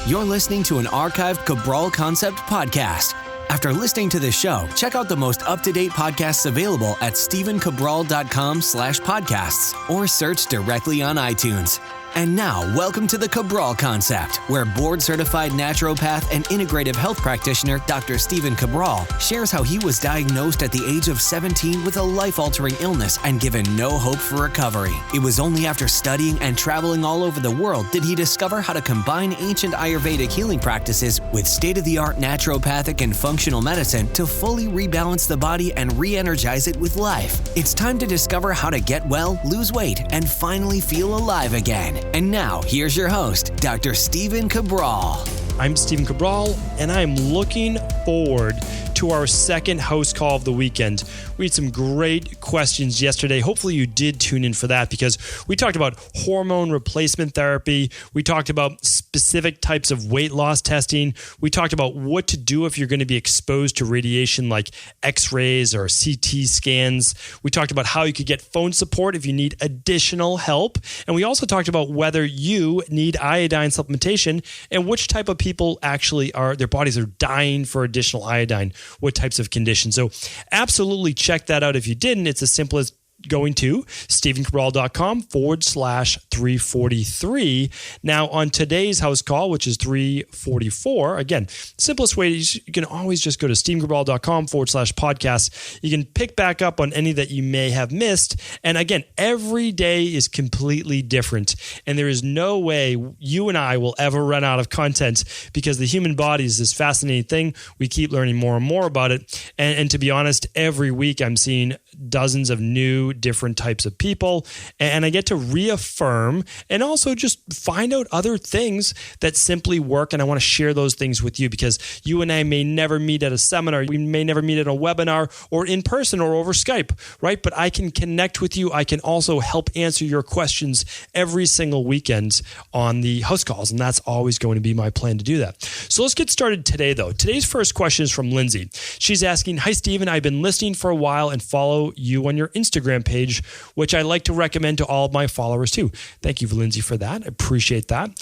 You're listening to an archived Cabral Concept podcast. After listening to this show, check out the most up-to-date podcasts available at stephencabral.com/podcasts or search directly on iTunes. And now, welcome to the Cabral Concept, where board-certified naturopath and integrative health practitioner Dr. Stephen Cabral shares how he was diagnosed at the age of 17 with a life-altering illness and given no hope for recovery. It was only after studying and traveling all over the world did he discover how to combine ancient Ayurvedic healing practices with state-of-the-art naturopathic and functional medicine to fully rebalance the body and re-energize it with life. It's time to discover how to get well, lose weight, and finally feel alive again. And now, here's your host, Dr. Stephen Cabral. I'm Stephen Cabral, and I'm looking forward to our second house call of the weekend. We had some great questions yesterday. Hopefully you did tune in for that because we talked about hormone replacement therapy. We talked about specific types of weight loss testing. We talked about what to do if you're going to be exposed to radiation like X-rays or CT scans. We talked about how you could get phone support if you need additional help. And we also talked about whether you need iodine supplementation and which type of people actually their bodies are dying for additional iodine, what types of conditions. So absolutely check that out if you didn't. It's as simple as going to stephencabral.com/343. Now on today's house call, which is 344, again, simplest way is you can always just go to stephencabral.com/podcast. You can pick back up on any that you may have missed. And again, every day is completely different. And there is no way you and I will ever run out of content because the human body is this fascinating thing. We keep learning more and more about it. And to be honest, every week I'm seeing dozens of new different types of people, and I get to reaffirm and also just find out other things that simply work. And I want to share those things with you because you and I may never meet at a seminar. We may never meet at a webinar or in person or over Skype, right? But I can connect with you. I can also help answer your questions every single weekend on the house calls. And that's always going to be my plan to do that. So let's get started today though. Today's first question is from Lindsay. She's asking, "Hi, Stephen, I've been listening for a while and follow you on your Instagram page, which I like to recommend to all of my followers too." Thank you, Lindsay, for that. I appreciate that.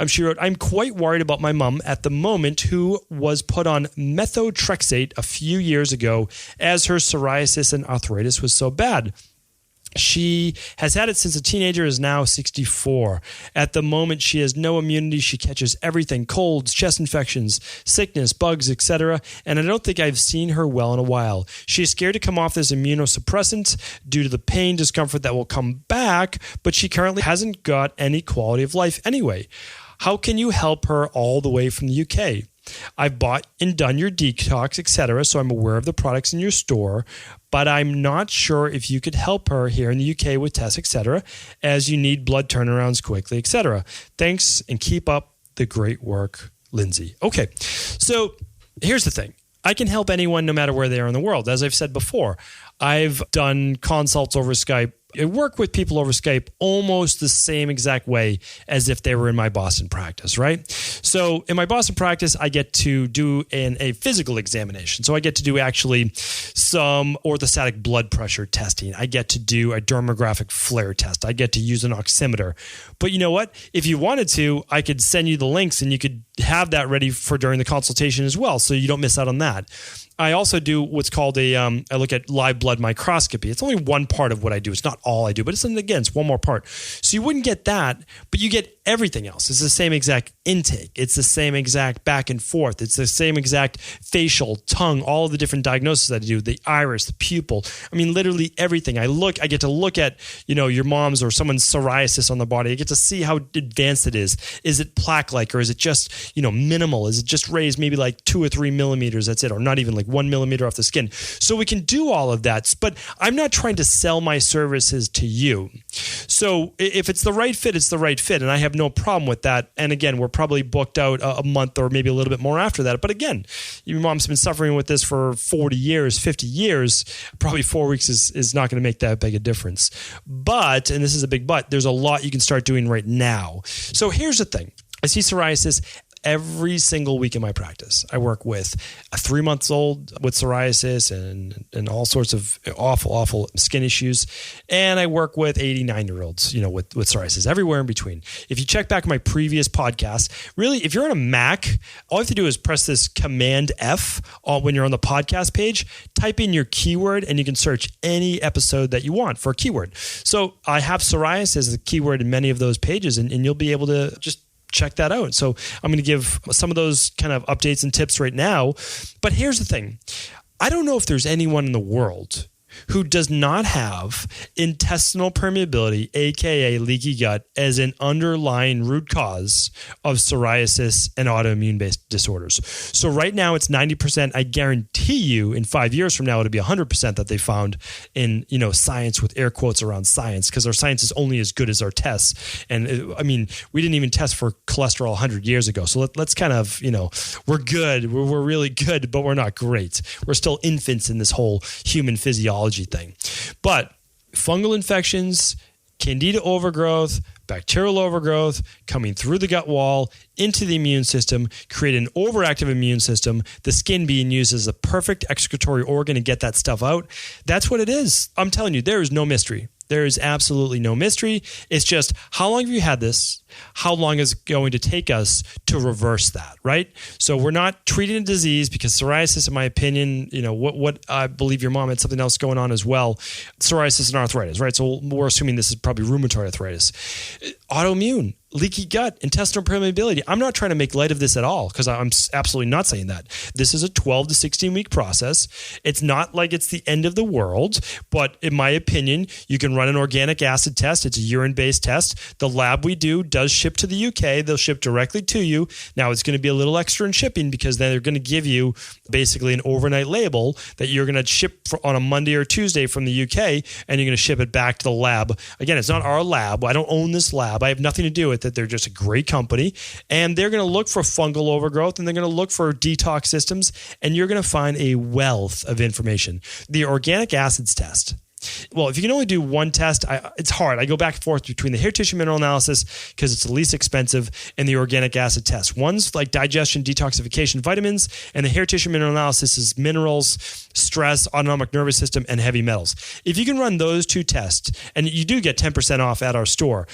She wrote, "I'm quite worried about my mom at the moment who was put on methotrexate a few years ago as her psoriasis and arthritis was so bad. She has had it since a teenager, is now 64. At the moment, she has no immunity. She catches everything, colds, chest infections, sickness, bugs, etc. And I don't think I've seen her well in a while. She is scared to come off this immunosuppressant due to the pain, discomfort that will come back, but she currently hasn't got any quality of life anyway. How can you help her all the way from the UK? I've bought and done your detox, etc., so I'm aware of the products in your store, but I'm not sure if you could help her here in the UK with tests, etc., as you need blood turnarounds quickly, etc. Thanks, and keep up the great work, Lindsay." Okay, so here's the thing. I can help anyone no matter where they are in the world. As I've said before, I've done consults over Skype. I work with people over Skype almost the same exact way as if they were in my Boston practice, right? So in my Boston practice, I get to do a physical examination. So I get to do actually some orthostatic blood pressure testing. I get to do a dermographic flare test. I get to use an oximeter. But you know what? If you wanted to, I could send you the links and you could have that ready for during the consultation as well, so you don't miss out on that. I also do what's called I look at live blood microscopy. It's only one part of what I do. It's not all I do, but it's one more part. So you wouldn't get that, but you get everything else. It's the same exact intake. It's the same exact back and forth. It's the same exact facial, tongue, all of the different diagnoses that I do, the iris, the pupil. I mean, literally everything. I get to look at, your mom's or someone's psoriasis on the body. I get to see how advanced it is. Is it plaque-like, or is it just, minimal? Is it just raised maybe like 2 or 3 millimeters? That's it. Or not even like 1 millimeter off the skin. So we can do all of that, but I'm not trying to sell my services to you. So if it's the right fit, it's the right fit. And I have no problem with that. And again, we're probably booked out a month or maybe a little bit more after that. But again, your mom's been suffering with this for 40 years, 50 years. Probably 4 weeks is not going to make that big a difference. But, and this is a big but, there's a lot you can start doing right now. So here's the thing. I see psoriasis every single week in my practice. I work with a 3-month-old with psoriasis and all sorts of awful skin issues. And I work with 89-year-olds, with psoriasis, everywhere in between. If you check back my previous podcast, really, if you're on a Mac, all you have to do is press this Command F when you're on the podcast page, type in your keyword, and you can search any episode that you want for a keyword. So I have psoriasis as a keyword in many of those pages, and you'll be able to just check that out. So I'm going to give some of those kind of updates and tips right now. But here's the thing. I don't know if there's anyone in the world who does not have intestinal permeability, aka leaky gut, as an underlying root cause of psoriasis and autoimmune-based disorders. So right now it's 90%. I guarantee you in 5 years from now, it'll be 100% that they found in, science, with air quotes around science, because our science is only as good as our tests. And we didn't even test for cholesterol 100 years ago. So let's kind of, we're good. We're really good, but we're not great. We're still infants in this whole human physiology thing. But fungal infections, candida overgrowth, bacterial overgrowth coming through the gut wall into the immune system, create an overactive immune system, the skin being used as a perfect excretory organ to get that stuff out. That's what it is. I'm telling you, there is no mystery. There is absolutely no mystery. It's just, how long have you had this? How long is it going to take us to reverse that, right? So we're not treating a disease, because psoriasis, in my opinion, what I believe your mom had something else going on as well, psoriasis and arthritis, right? So we're assuming this is probably rheumatoid arthritis. Autoimmune, leaky gut, intestinal permeability. I'm not trying to make light of this at all, because I'm absolutely not saying that. This is a 12 to 16 week process. It's not like it's the end of the world, but in my opinion, you can run an organic acid test. It's a urine-based test. The lab we do does ship to the UK. They'll ship directly to you. Now, it's going to be a little extra in shipping, because then they're going to give you basically an overnight label that you're going to ship on a Monday or Tuesday from the UK, and you're going to ship it back to the lab. Again, it's not our lab. I don't own this lab. I have nothing to do with it. They're just a great company, and they're going to look for fungal overgrowth, and they're going to look for detox systems, and you're going to find a wealth of information. The organic acids test. Well, if you can only do one test, it's hard. I go back and forth between the hair tissue mineral analysis, because it's the least expensive, and the organic acid test. One's like digestion, detoxification, vitamins, and the hair tissue mineral analysis is minerals, stress, autonomic nervous system, and heavy metals. If you can run those two tests, and you do get 10% off at our store,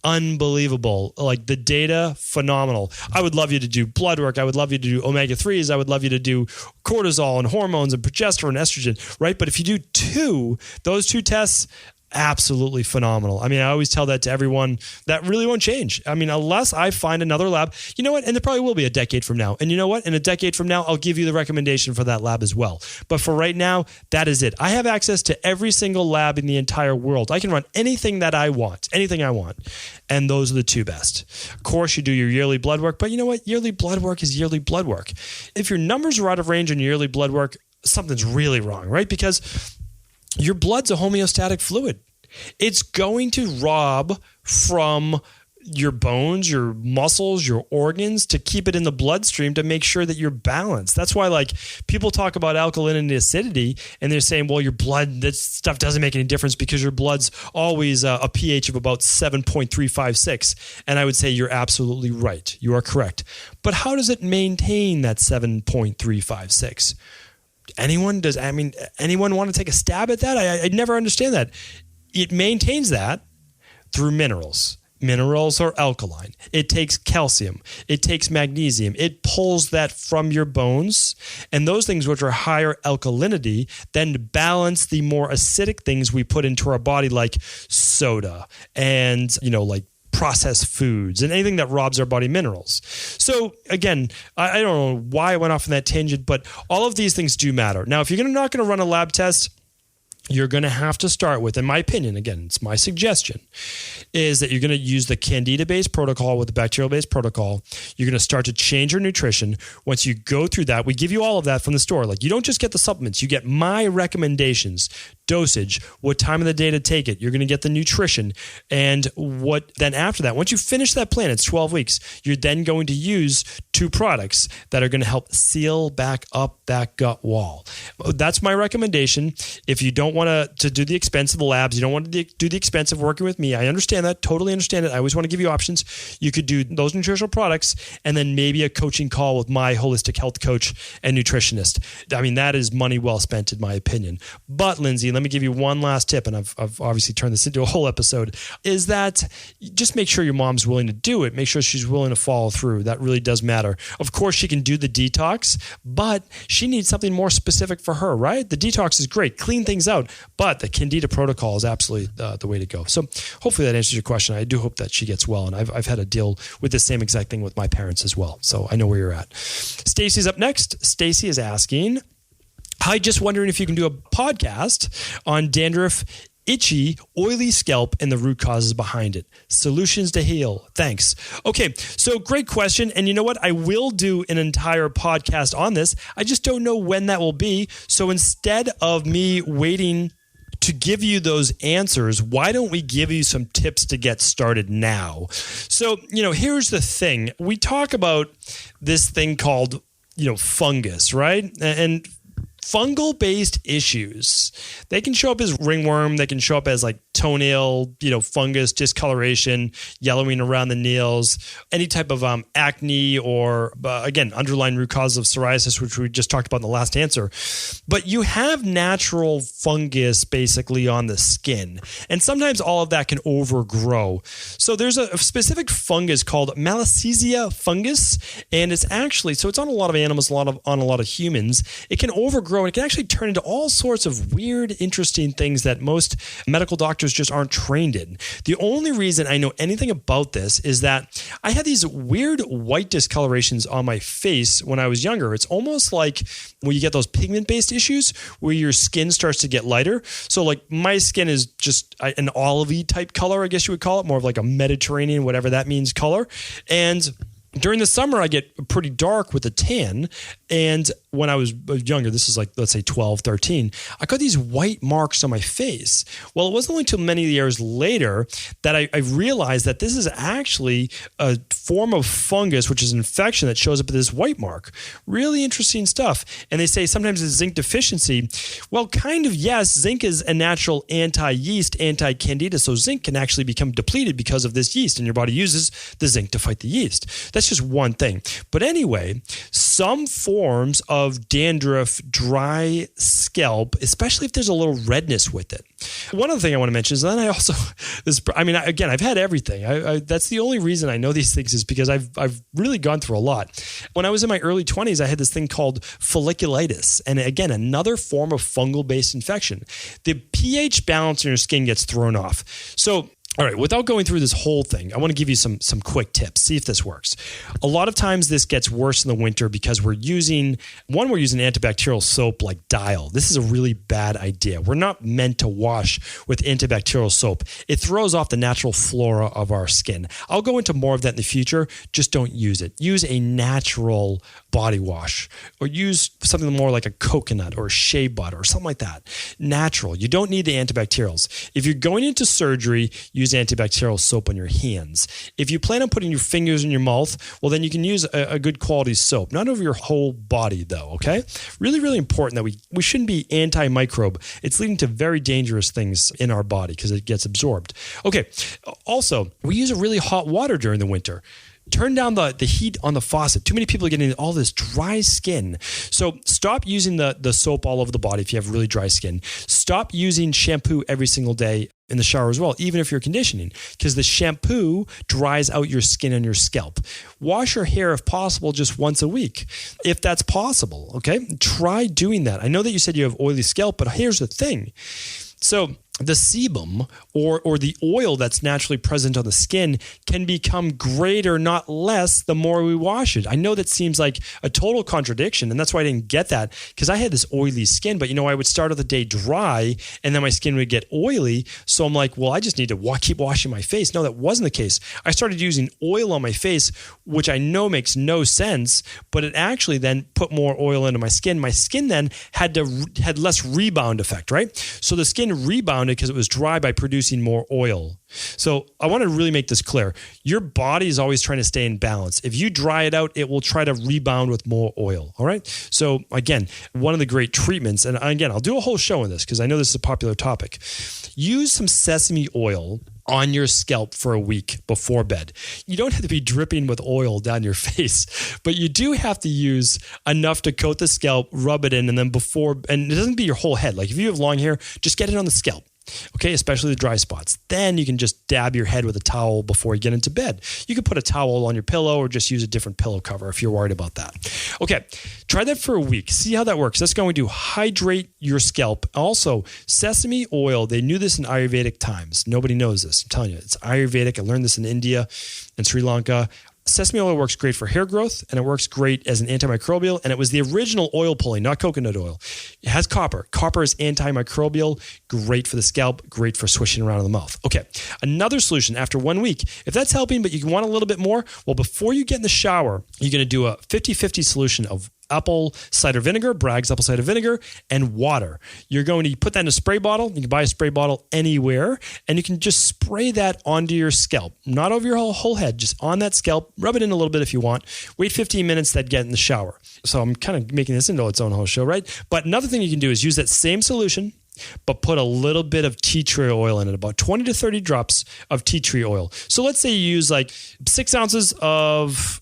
unbelievable. Like, the data, phenomenal. I would love you to do blood work. I would love you to do omega-3s. I would love you to do cortisol and hormones and progesterone and estrogen, right? But if you do those two tests, absolutely phenomenal. I always tell that to everyone. That really won't change. Unless I find another lab, you know what? And there probably will be a decade from now. And you know what? In a decade from now, I'll give you the recommendation for that lab as well. But for right now, that is it. I have access to every single lab in the entire world. I can run anything that I want, anything I want. And those are the two best. Of course, you do your yearly blood work, but you know what? Yearly blood work is yearly blood work. If your numbers are out of range on yearly blood work, something's really wrong, right? Because your blood's a homeostatic fluid. It's going to rob from your bones, your muscles, your organs to keep it in the bloodstream to make sure that you're balanced. That's why people talk about alkalinity and acidity, and they're saying, well, your blood, that stuff doesn't make any difference because your blood's always a pH of about 7.356. And I would say you're absolutely right. You are correct. But how does it maintain that 7.356? Anyone want to take a stab at that? I never understand that. It maintains that through minerals. Minerals are alkaline. It takes calcium. It takes magnesium. It pulls that from your bones. And those things which are higher alkalinity then balance the more acidic things we put into our body, like soda and, like processed foods and anything that robs our body minerals. So again, I don't know why I went off on that tangent, but all of these things do matter. Now, if you're not going to run a lab test, you're going to have to start with, in my opinion, again, it's my suggestion, is that you're going to use the candida-based protocol with the bacterial-based protocol. You're going to start to change your nutrition. Once you go through that, we give you all of that from the store. You don't just get the supplements. You get my recommendations, dosage, what time of the day to take it. You're going to get the nutrition. And what then after that, once you finish that plan, it's 12 weeks, you're then going to use 2 products that are going to help seal back up that gut wall. That's my recommendation. If you don't want to do the expense of the labs. You don't want to do the expense of working with me. I understand that. Totally understand it. I always want to give you options. You could do those nutritional products and then maybe a coaching call with my holistic health coach and nutritionist. I mean, that is money well spent in my opinion. But Lindsay, let me give you one last tip, and I've obviously turned this into a whole episode, is that just make sure your mom's willing to do it. Make sure she's willing to follow through. That really does matter. Of course, she can do the detox, but she needs something more specific for her, right? The detox is great. Clean things out, but the Candida protocol is absolutely the way to go. So hopefully that answers your question. I do hope that she gets well, and I've had to deal with the same exact thing with my parents as well. So I know where you're at. Stacey's up next. Stacey is asking, hi, just wondering if you can do a podcast on dandruff, itchy, oily scalp, and the root causes behind it. Solutions to heal. Thanks. Okay, so great question. And you know what? I will do an entire podcast on this. I just don't know when that will be. So instead of me waiting to give you those answers, why don't we give you some tips to get started now? So, here's the thing. We talk about this thing called, fungus, right? And fungal-based issues, they can show up as ringworm. They can show up as like toenail, fungus, discoloration, yellowing around the nails, any type of acne, or again, underlying root causes of psoriasis, which we just talked about in the last answer. But you have natural fungus basically on the skin, and sometimes all of that can overgrow. So there's a specific fungus called Malassezia fungus, and it's actually, so it's on a lot of animals, on a lot of humans. It can overgrow. It can actually turn into all sorts of weird, interesting things that most medical doctors just aren't trained in. The only reason I know anything about this is that I had these weird white discolorations on my face when I was younger. It's almost like when you get those pigment-based issues where your skin starts to get lighter. So like my skin is just an olivey type color, I guess you would call it, more of like a Mediterranean, whatever that means, color. And during the summer, I get pretty dark with a tan. And when I was younger, this is like, let's say 12, 13, I got these white marks on my face. Well, it wasn't only until many years later that I realized that this is actually a form of fungus, which is an infection that shows up with this white mark. Really interesting stuff. And they say sometimes it's zinc deficiency. Well, kind of, yes. Zinc is a natural anti-yeast, anti-candida. So zinc can actually become depleted because of this yeast, and your body uses the zinc to fight the yeast. That's just one thing. But anyway, some forms of dandruff, dry scalp, especially if there's a little redness with it. One other thing I want to mention is then I also, I've had everything. That's the only reason I know these things is because I've really gone through a lot. When I was in my early 20s, I had this thing called folliculitis. And again, another form of fungal-based infection. The pH balance in your skin gets thrown off. So, all right, without going through this whole thing, I want to give you some quick tips. See if this works. A lot of times this gets worse in the winter because we're using antibacterial soap like Dial. This is a really bad idea. We're not meant to wash with antibacterial soap. It throws off the natural flora of our skin. I'll go into more of that in the future. Just don't use it. Use a natural body wash, or use something more like a coconut or shea butter or something like that. Natural. You don't need the antibacterials. If you're going into surgery, use antibacterial soap on your hands. If you plan on putting your fingers in your mouth, well, then you can use a good quality soap. Not over your whole body, though, okay? Really, really important that we shouldn't be anti-microbe. It's leading to very dangerous things in our body because it gets absorbed. Okay, also, we use really hot water during the winter. Turn down the heat on the faucet. Too many people are getting all this dry skin. So stop using the soap all over the body if you have really dry skin. Stop using shampoo every single day in the shower as well, even if you're conditioning, because the shampoo dries out your skin and your scalp. Wash your hair if possible just once a week, if that's possible, okay? Try doing that. I know that you said you have oily scalp, but here's the thing. So the sebum or the oil that's naturally present on the skin can become greater, not less, the more we wash it. I know that seems like a total contradiction, and that's why I didn't get that, because I had this oily skin, but I would start out the day dry and then my skin would get oily. So I'm like, well, I just need to keep washing my face. No, that wasn't the case. I started using oil on my face, which I know makes no sense, but it actually then put more oil into my skin. My skin then had less rebound effect, right? So the skin rebounded because it was dry by producing more oil. So I want to really make this clear. Your body is always trying to stay in balance. If you dry it out, it will try to rebound with more oil. All right. So again, one of the great treatments, and again, I'll do a whole show on this because I know this is a popular topic. Use some sesame oil on your scalp for a week before bed. You don't have to be dripping with oil down your face, but you do have to use enough to coat the scalp, rub it in, and then and it doesn't be your whole head. Like if you have long hair, just get it on the scalp. Okay, especially the dry spots. Then you can just dab your head with a towel before you get into bed. You can put a towel on your pillow or just use a different pillow cover if you're worried about that. Okay, try that for a week. See how that works. That's going to hydrate your scalp. Also, sesame oil, they knew this in Ayurvedic times. Nobody knows this. I'm telling you, it's Ayurvedic. I learned this in India and Sri Lanka. Sesame oil works great for hair growth, and it works great as an antimicrobial, and it was the original oil pulling, not coconut oil. It has copper. Copper is antimicrobial, great for the scalp, great for swishing around in the mouth. Okay, another solution after 1 week. If that's helping, but you want a little bit more, well, before you get in the shower, you're going to do a 50-50 solution of apple cider vinegar, Bragg's apple cider vinegar, and water. You're going to put that in a spray bottle. You can buy a spray bottle anywhere, and you can just spray that onto your scalp, not over your whole head, just on that scalp. Rub it in a little bit if you want. Wait 15 minutes, then get in the shower. So I'm kind of making this into its own whole show, right? But another thing you can do is use that same solution, but put a little bit of tea tree oil in it, about 20 to 30 drops of tea tree oil. So let's say you use like 6 ounces of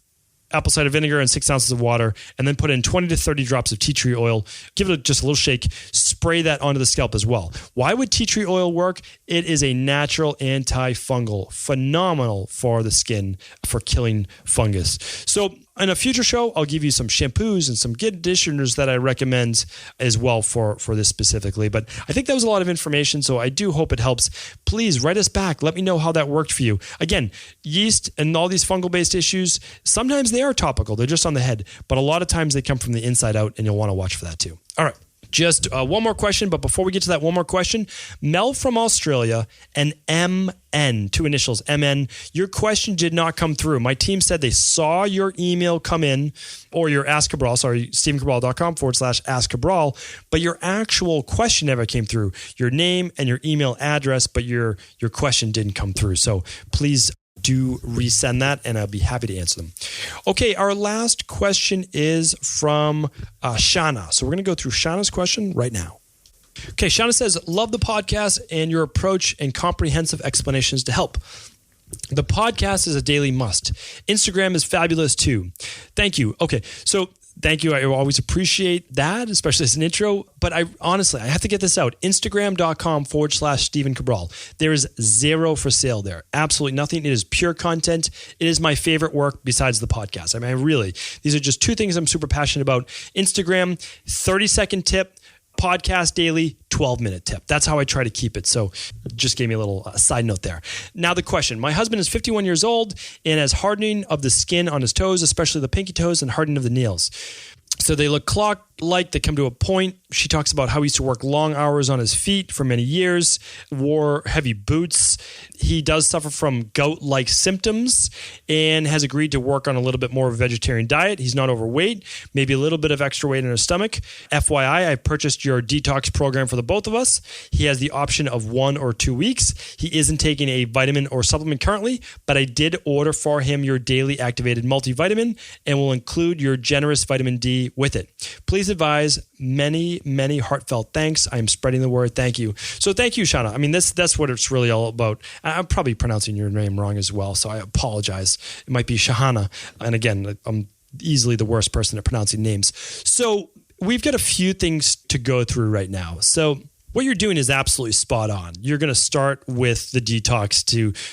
apple cider vinegar and 6 ounces of water, and then put in 20 to 30 drops of tea tree oil. Give it just a little shake. Spray that onto the scalp as well. Why would tea tree oil work? It is a natural antifungal, phenomenal for the skin for killing fungus. So in a future show, I'll give you some shampoos and some good conditioners that I recommend as well for this specifically. But I think that was a lot of information, so I do hope it helps. Please write us back. Let me know how that worked for you. Again, yeast and all these fungal-based issues, sometimes they are topical. They're just on the head. But a lot of times they come from the inside out, and you'll want to watch for that too. All right. Just one more question, but before we get to that one more question, Mel from Australia and MN, 2 initials, MN, your question did not come through. My team said they saw your email come in, or your Ask Cabral, StephenCabral.com/Ask Cabral, but your actual question never came through. Your name and your email address, but your question didn't come through. So please do resend that, and I'll be happy to answer them. Okay, our last question is from Shana. So we're going to go through Shana's question right now. Okay, Shana says, love the podcast and your approach and comprehensive explanations to help. The podcast is a daily must. Instagram is fabulous too. Thank you. Okay, so thank you. I always appreciate that, especially as an intro. But I have to get this out. Instagram.com/Stephen Cabral. There is zero for sale there. Absolutely nothing. It is pure content. It is my favorite work besides the podcast. I mean, really, these are just 2 things I'm super passionate about. Instagram, 30-second tip. Podcast daily, 12-minute tip. That's how I try to keep it. So just gave me a little side note there. Now the question. My husband is 51 years old and has hardening of the skin on his toes, especially the pinky toes, and hardening of the nails. So they look clock-like. They come to a point. She talks about how he used to work long hours on his feet for many years, wore heavy boots. He does suffer from gout-like symptoms and has agreed to work on a little bit more of a vegetarian diet. He's not overweight, maybe a little bit of extra weight in his stomach. FYI, I purchased your detox program for the both of us. He has the option of 1 or 2 weeks. He isn't taking a vitamin or supplement currently, but I did order for him your daily activated multivitamin and will include your generous vitamin D with it. Please advise. Many, many heartfelt thanks. I am spreading the word. Thank you. So thank you, Shauna. I mean, that's what it's really all about. I'm probably pronouncing your name wrong as well, so I apologize. It might be Shahana. And again, I'm easily the worst person at pronouncing names. So we've got a few things to go through right now. So what you're doing is absolutely spot on. You're going to start with the detox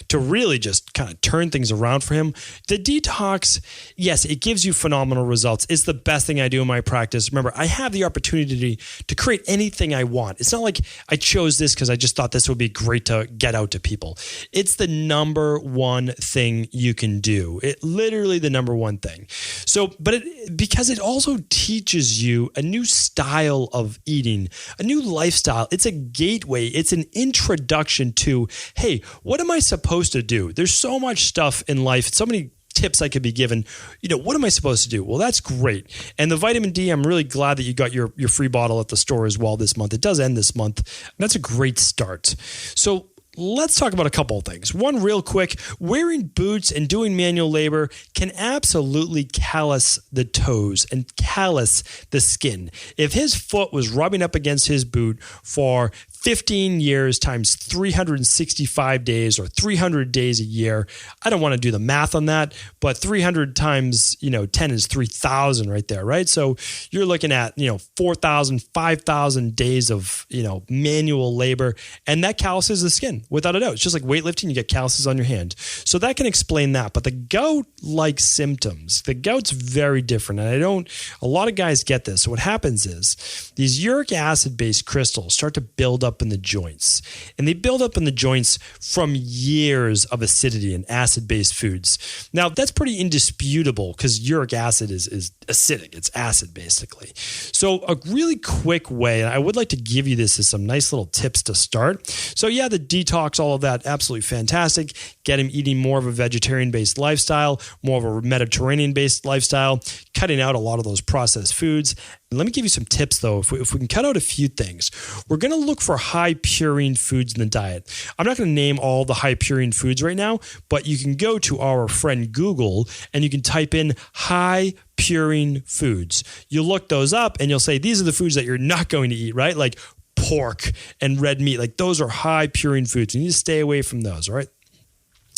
to really just kind of turn things around for him. The detox, yes, it gives you phenomenal results. It's the best thing I do in my practice. Remember, I have the opportunity to create anything I want. It's not like I chose this because I just thought this would be great to get out to people. It's the number one thing you can do. It literally the number one thing. So, but because it also teaches you a new style of eating, a new lifestyle. It's a gateway. It's an introduction to, hey, what am I supposed to do? There's so much stuff in life, so many tips I could be given. What am I supposed to do? Well, that's great. And the vitamin D, I'm really glad that you got your free bottle at the store as well this month. It does end this month. That's a great start. So let's talk about a couple of things. One, real quick, wearing boots and doing manual labor can absolutely callous the toes and callous the skin. If his foot was rubbing up against his boot for 15 years times 365 days or 300 days a year, I don't want to do the math on that, but 300 times, 10 is 3,000 right there, right? So you're looking at, 4,000, 5,000 days of, manual labor, and that calluses the skin without a doubt. It's just like weightlifting, you get calluses on your hand. So that can explain that. But the gout-like symptoms, the gout's very different. And a lot of guys get this. So what happens is these uric acid-based crystals start to build up in the joints. And they build up in the joints from years of acidity and acid-based foods. Now, that's pretty indisputable because uric acid is acidic. It's acid, basically. So a really quick way, and I would like to give you this as some nice little tips to start. So yeah, the detox, all of that, absolutely fantastic. Get him eating more of a vegetarian-based lifestyle, more of a Mediterranean-based lifestyle, cutting out a lot of those processed foods. Let me give you some tips, though. If we can cut out a few things, we're going to look for high purine foods in the diet. I'm not going to name all the high purine foods right now, but you can go to our friend Google and you can type in high purine foods. You look those up and you'll say, these are the foods that you're not going to eat, right? Like pork and red meat. Like those are high purine foods. You need to stay away from those, all right?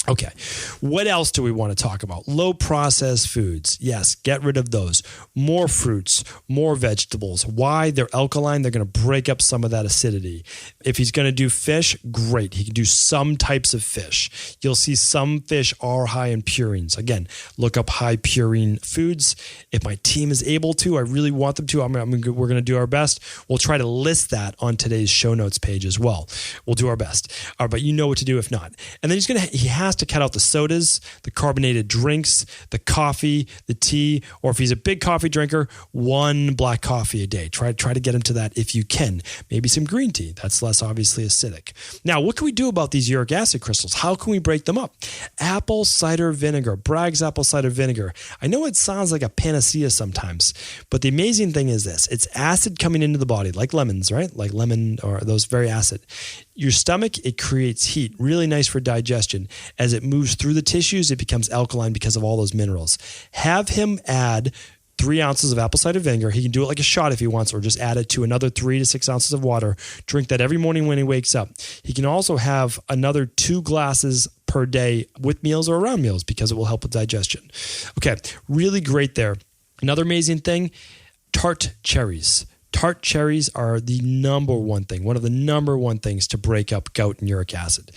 Okay, what else do we want to talk about? Low processed foods. Yes, get rid of those. More fruits, more vegetables. Why? They're alkaline. They're going to break up some of that acidity. If he's going to do fish, great. He can do some types of fish. You'll see some fish are high in purines. Again, look up high purine foods. If my team is able to, I really want them to. We're going to do our best. We'll try to list that on today's show notes page as well. We'll do our best. But you know what to do if not. And then he has to cut out the sodas, the carbonated drinks, the coffee, the tea, or if he's a big coffee drinker, one black coffee a day. Try to get into that if you can. Maybe some green tea. That's less obviously acidic. Now, what can we do about these uric acid crystals? How can we break them up? Apple cider vinegar, Bragg's apple cider vinegar. I know it sounds like a panacea sometimes, but the amazing thing is this. It's acid coming into the body, like lemons, right? Like lemon or those very acid. Your stomach, it creates heat, really nice for digestion. As it moves through the tissues, it becomes alkaline because of all those minerals. Have him add 3 ounces of apple cider vinegar. He can do it like a shot if he wants, or just add it to another 3 to 6 ounces of water. Drink that every morning when he wakes up. He can also have another 2 glasses per day with meals or around meals because it will help with digestion. Okay, really great there. Another amazing thing, tart cherries. Tart cherries are the number one thing, one of the number one things to break up gout and uric acid.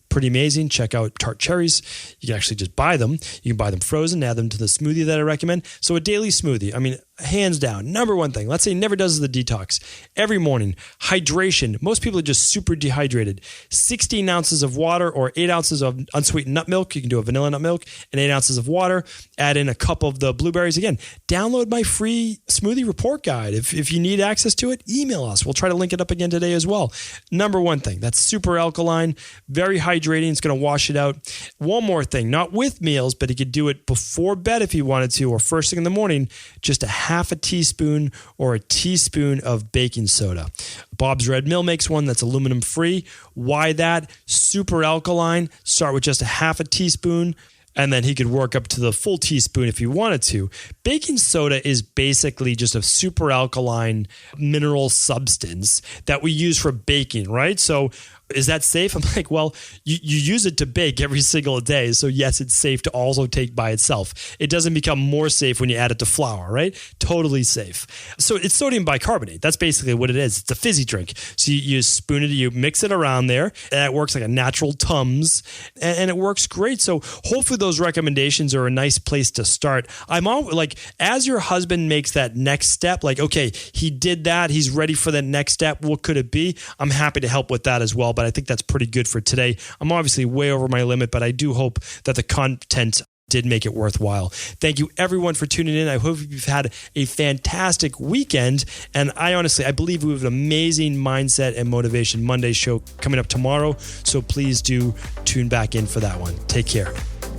Pretty amazing. Check out tart cherries. You can actually just buy them. You can buy them frozen, add them to the smoothie that I recommend. So a daily smoothie, hands down, number one thing. Let's say he never does the detox. Every morning, hydration. Most people are just super dehydrated. 16 ounces of water or 8 ounces of unsweetened nut milk. You can do a vanilla nut milk and 8 ounces of water. Add in a cup of the blueberries. Again, download my free smoothie report guide. If you need access to it, email us. We'll try to link it up again today as well. Number one thing, that's super alkaline, very hydrating. It's going to wash it out. One more thing, not with meals, but he could do it before bed if he wanted to, or first thing in the morning, just a half a teaspoon or a teaspoon of baking soda. Bob's Red Mill makes one that's aluminum free. Why that? Super alkaline. Start with just a half a teaspoon. And then he could work up to the full teaspoon if he wanted to. Baking soda is basically just a super alkaline mineral substance that we use for baking, right? So is that safe? I'm like, well, you use it to bake every single day. So yes, it's safe to also take by itself. It doesn't become more safe when you add it to flour, right? Totally safe. So it's sodium bicarbonate. That's basically what it is. It's a fizzy drink. So you spoon it, you mix it around there, and it works like a natural Tums, and it works great. So hopefully those recommendations are a nice place to start. I'm all like, as your husband makes that next step, like, okay, he did that. He's ready for that next step. What could it be? I'm happy to help with that as well. But I think that's pretty good for today. I'm obviously way over my limit, but I do hope that the content did make it worthwhile. Thank you everyone for tuning in. I hope you've had a fantastic weekend. And I believe we have an amazing Mindset and Motivation Monday show coming up tomorrow. So please do tune back in for that one. Take care.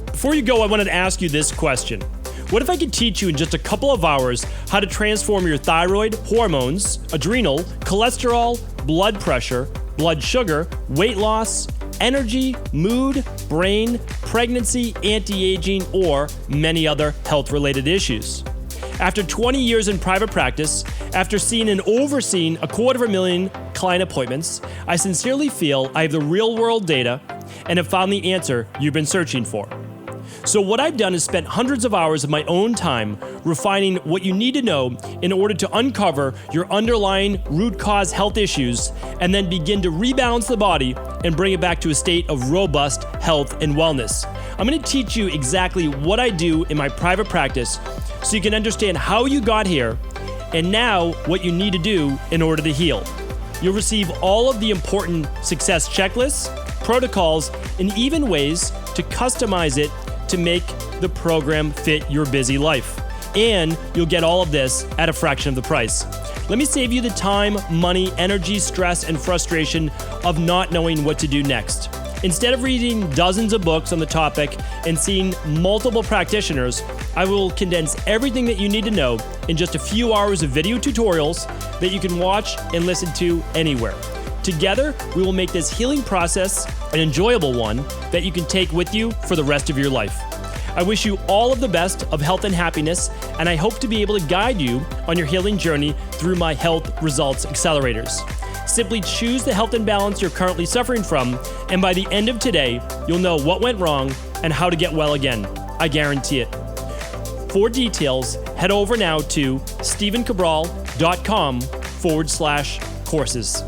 Before you go, I wanted to ask you this question. What if I could teach you in just a couple of hours how to transform your thyroid, hormones, adrenal, cholesterol, blood pressure, blood sugar, weight loss, energy, mood, brain, pregnancy, anti-aging, or many other health-related issues. After 20 years in private practice, after seeing and overseeing 250,000 client appointments, I sincerely feel I have the real-world data and have found the answer you've been searching for. So what I've done is spent hundreds of hours of my own time refining what you need to know in order to uncover your underlying root cause health issues and then begin to rebalance the body and bring it back to a state of robust health and wellness. I'm going to teach you exactly what I do in my private practice so you can understand how you got here and now what you need to do in order to heal. You'll receive all of the important success checklists, protocols, and even ways to customize it to make the program fit your busy life. And you'll get all of this at a fraction of the price. Let me save you the time, money, energy, stress, and frustration of not knowing what to do next. Instead of reading dozens of books on the topic and seeing multiple practitioners, I will condense everything that you need to know in just a few hours of video tutorials that you can watch and listen to anywhere. Together, we will make this healing process an enjoyable one that you can take with you for the rest of your life. I wish you all of the best of health and happiness, and I hope to be able to guide you on your healing journey through my Health Results Accelerators. Simply choose the health imbalance you're currently suffering from, and by the end of today, you'll know what went wrong and how to get well again. I guarantee it. For details, head over now to stevencabral.com/courses.